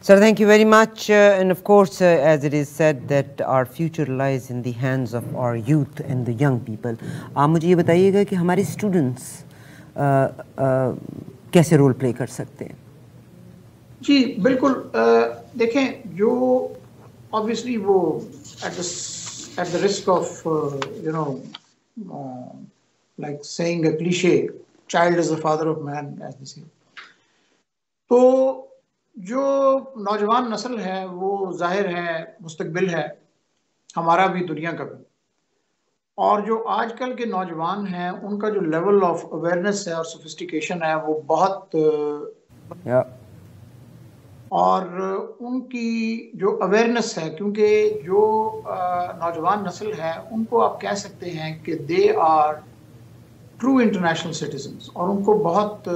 Sir, thank you very much. And of course, as it is said that our future lies in the hands of our youth and the young people. آپ مجھے یہ بتائیے گا کہ ہمارے students کیسے role play کر سکتے ہیں؟ جی بالکل، دیکھیں جو obviously وہ at the risk of like saying a cliche, child is the father of man, as they say. تو جو نوجوان نسل ہے وہ ظاہر ہے مستقبل ہے ہمارا بھی، دنیا کا بھی، اور جو آج کل کے نوجوان ہیں ان کا جو لیول آف اویئرنیس ہے اور سوفسٹیکیشن ہے وہ بہت اور ان کی جو اویئرنیس ہے، کیونکہ جو نوجوان نسل ہے ان کو آپ کہہ سکتے ہیں کہ they are true international citizens, اور ان کو بہت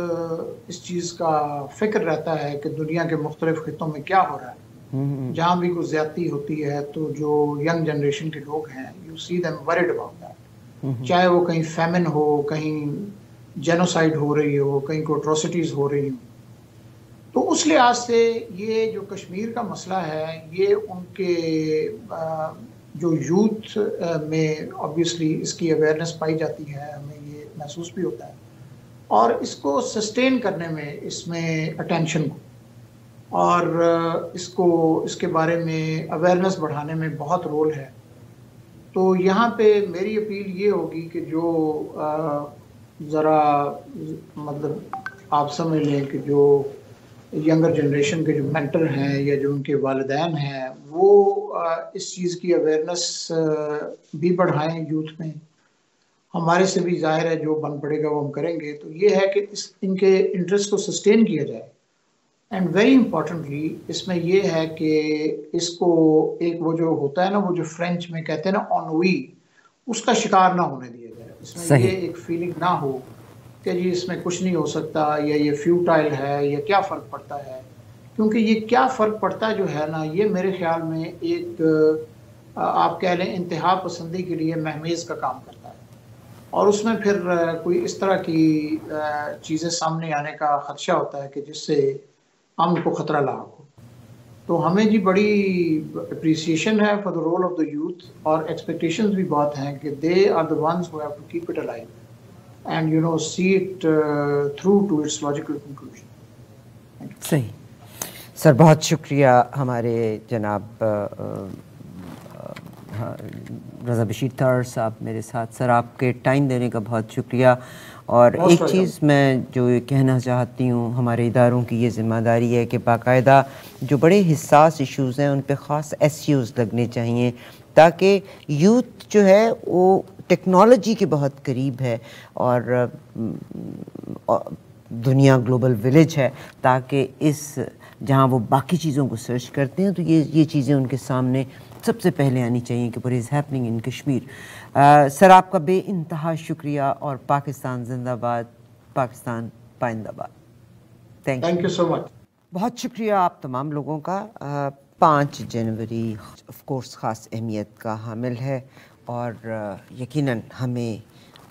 اس چیز کا فکر رہتا ہے کہ دنیا کے مختلف خطوں میں کیا ہو رہا ہے، جہاں بھی کوئی زیادتی ہوتی ہے تو جو ینگ جنریشن کے لوگ ہیں you see them word about that, چاہے وہ کہیں فیمن ہو، کہیں جینوسائڈ ہو رہی ہو، کہیں کوئی اٹروسٹیز ہو رہی ہوں. تو اس لحاظ سے یہ جو کشمیر کا مسئلہ ہے یہ ان کے جو یوتھ میں آبویسلی اس کی اویئرنیس پائی جاتی ہے، ہمیں یہ محسوس بھی ہوتا ہے، اور اس کو سسٹین کرنے میں اس میں اٹینشن کو اور اس کے بارے میں اویئرنیس بڑھانے میں بہت رول ہے. تو یہاں پہ میری اپیل یہ ہوگی کہ جو ذرا مطلب آپ سمجھ لیں کہ جو ینگر جنریشن کے جو مینٹر ہیں یا جو ان کے والدین ہیں وہ اس چیز کی اویئرنیس بھی بڑھائیں یوتھ میں. ہمارے سے بھی ظاہر ہے جو بن پڑے گا وہ ہم کریں گے. تو یہ ہے کہ ان کے انٹرسٹ کو سسٹین کیا جائے، اینڈ ویری امپورٹنٹلی اس میں یہ ہے کہ اس کو ایک وہ جو ہوتا ہے نا، وہ جو فرینچ میں کہتے ہیں نا انوی، اس کا شکار نہ ہونے دیا جائے. اس میں یہ ایک فیلنگ نہ ہو کہ جی اس میں کچھ نہیں ہو سکتا یا یہ فیوٹائل ہے یا کیا فرق پڑتا ہے، کیونکہ یہ کیا فرق پڑتا جو ہے نا یہ میرے خیال میں ایک آپ کہہ لیں انتہا پسندی کے لیے مہمیز کا کام کرتا ہے، اور اس میں پھر کوئی اس طرح کی چیزیں سامنے آنے کا خدشہ ہوتا ہے کہ جس سے امن کو خطرہ لاحق ہو. تو ہمیں جی بڑی اپریسیشن ہے for the role of the youth, اور ایکسپیکٹیشنز بھی بہت ہیں کہ they are the ones who have to keep it alive and see it through to its logical conclusion. صحیح سر، بہت شکریہ ہمارے جناب رضا بشیر طاہر صاحب میرے ساتھ. سر آپ کے ٹائم دینے کا بہت شکریہ. اور ایک چیز میں جو کہنا چاہتی ہوں، ہمارے اداروں کی یہ ذمہ داری ہے کہ باقاعدہ جو بڑے حساس ایشوز ہیں ان پہ خاص ایس لگنے چاہیے، تاکہ یوتھ جو ہے وہ ٹیکنالوجی کے بہت قریب ہے اور دنیا گلوبل ولیج ہے، تاکہ جہاں وہ باقی چیزوں کو سرچ کرتے ہیں تو یہ چیزیں ان کے سامنے سب سے پہلے آنی چاہیے کہ what is happening in Kashmir. سر آپ کا بے انتہا شکریہ، اور پاکستان زندہ باد، پاکستان پائندہ باد. تھینک یو سو مچ. بہت شکریہ آپ تمام لوگوں کا. 5 جنوری آف کورس خاص اہمیت کا حامل ہے، اور یقیناً ہمیں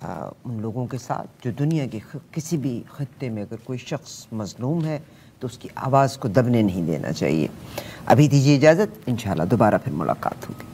ان لوگوں کے ساتھ جو دنیا کے کسی بھی خطے میں اگر کوئی شخص مظلوم ہے تو اس کی آواز کو دبنے نہیں دینا چاہیے. ابھی دیجیے اجازت، انشاءاللہ دوبارہ پھر ملاقات ہوگی.